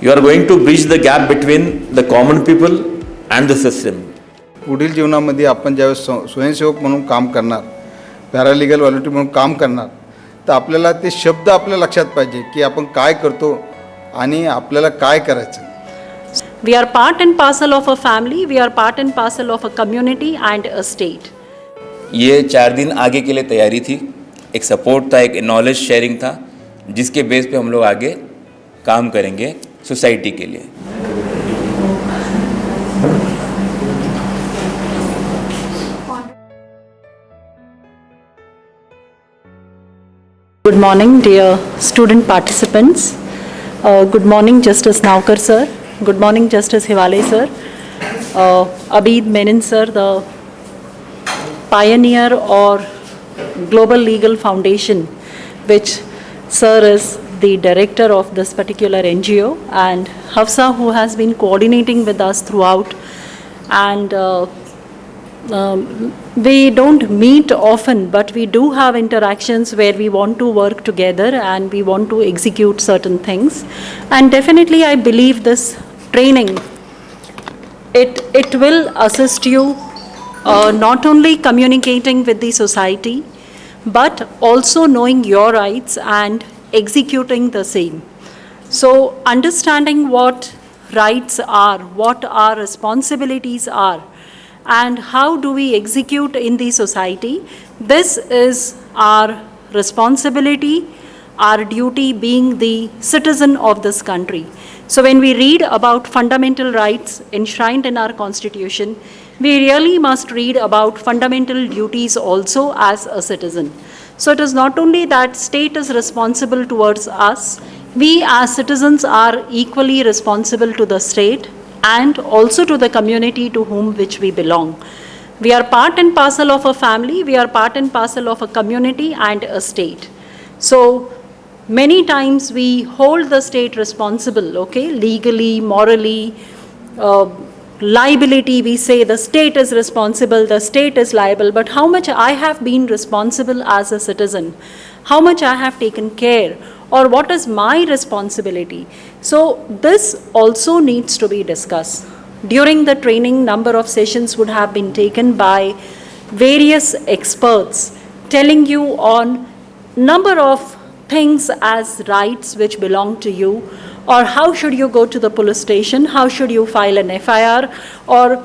You are going to bridge the gap between the common people and the system. पुढील जीवनामध्ये आपण ज्यावेळेस स्वयंसेवक म्हणून काम करणार, पॅरालिगल व्हॉलंटियर म्हणून काम करणार, तर आपल्याला ते शब्द आपल्या लक्षात पाहिजे की आपण काय करतो आणि आपल्याला काय करायचं. We are part and parcel of a family, we are part and parcel of a community and a state. ये 4 दिन आगे के लिए तैयारी थी, एक सपोर्ट था, एक नॉलेज शेयरिंग था, जिसके बेस पे हम लोग आगे काम करेंगे सोसाइटी के लिए. Good morning, dear student participants. Good morning, Justice Naukar sir. Good morning, Justice Hiwale sir. Abid Menon sir, the pioneer or Global Legal Foundation, which sir is the director of this particular NGO, and Hafsa, who has been coordinating with us throughout. And we don't meet often, but we do have interactions where we want to work together and we want to execute certain things. And definitely I believe this training, it will assist you not only communicating with the society, but also knowing your rights and executing the same. So understanding what rights are, what our responsibilities are, and how do we execute in the society, this is our responsibility, our duty being the citizen of this country. So when we read about fundamental rights enshrined in our constitution, we really must read about fundamental duties also as a citizen. So it is not only that state is responsible towards us, we as citizens are equally responsible to the state and also to the community to whom which we belong. We are part and parcel of a family, we are part and parcel of a community and a state. So many times we hold the state responsible, okay, legally, morally, liability, we say the state is responsible, the state is liable, but how much I have been responsible as a citizen, how much I have taken care, or what is my responsibility. So this also needs to be discussed. During the training, number of sessions would have been taken by various experts telling you on number of things as rights which belong to you, or how should you go to the police station, how should you file an FIR, or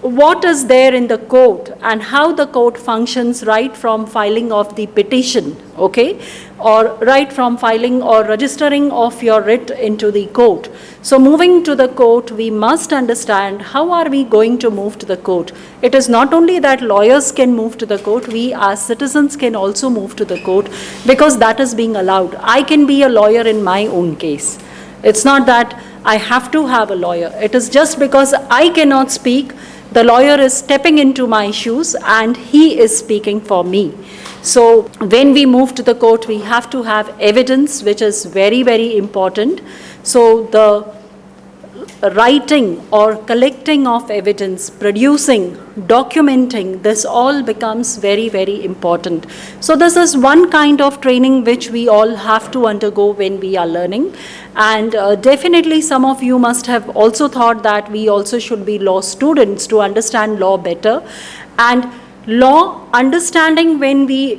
what is there in the court and how the court functions right from filing of the petition, okay, or right from filing or registering of your writ into the court. So moving to the court, we must understand how are we going to move to the court. It is not only that lawyers can move to the court, we as citizens can also move to the court, because that is being allowed. I can be a lawyer in my own case. It's not that I have to have a lawyer. It is just because I cannot speak, the lawyer is stepping into my shoes and he is speaking for me. So when we move to the court, we have to have evidence, which is very, very important. So the writing or collecting of evidence, producing, documenting, this all becomes very, very important. So this is one kind of training which we all have to undergo when we are learning. And definitely some of you must have also thought that we also should be law students to understand law better. And law understanding, when we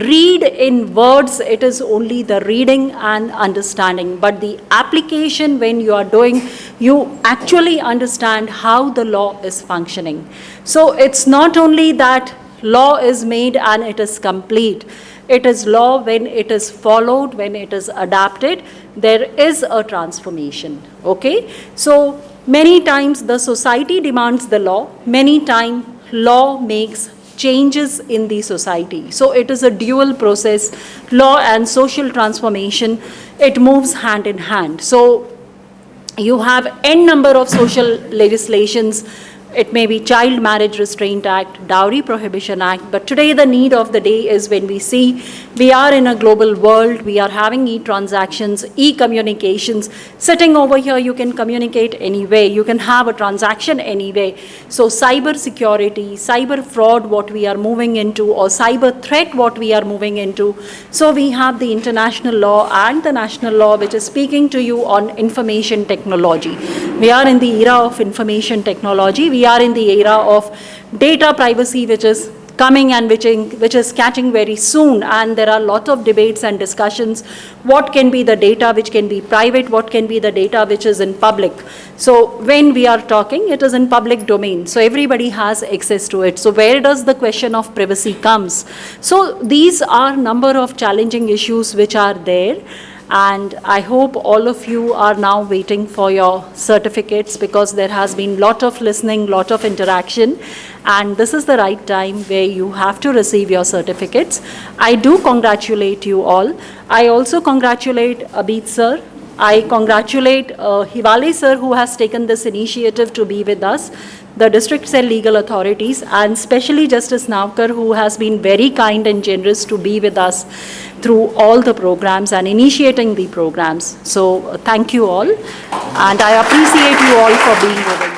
read in words, it is only the reading and understanding. But the application, when you are doing, you actually understand how the law is functioning. So it's not only that law is made and it is complete. It is law when it is followed, when it is adapted, there is a transformation, okay? So many times the society demands the law, many times law makes changes in the society. So it is a dual process, law and social transformation, it moves hand in hand. So you have n number of social legislations It may be Child Marriage Restraint Act, Dowry Prohibition Act, but today the need of the day is when we see we are in a global world, we are having e-transactions, e-communications. Sitting over here, you can communicate anyway, you can have a transaction anyway. So cyber security, cyber fraud, what we are moving into, or cyber threat, what we are moving into. So we have the international law and the national law, which is speaking to you on information technology. We are in the era of information technology. We are in the era of data privacy, which is coming and which is catching very soon, and there are a lot of debates and discussions. What can be the data which can be private? What can be the data which is in public? So when we are talking, it is in public domain, so everybody has access to it. So where does the question of privacy comes? So these are number of challenging issues which are there. And I hope all of you are now waiting for your certificates, because there has been lot of listening, lot of interaction, and this is the right time where you have to receive your certificates. I do congratulate you all. I also congratulate Abid sir. I congratulate Hivale sir, who has taken this initiative to be with us, the district cell legal authorities, and especially Justice Navkar, who has been very kind and generous to be with us through all the programs and initiating the programs. So thank you all, and I appreciate you all for being over here.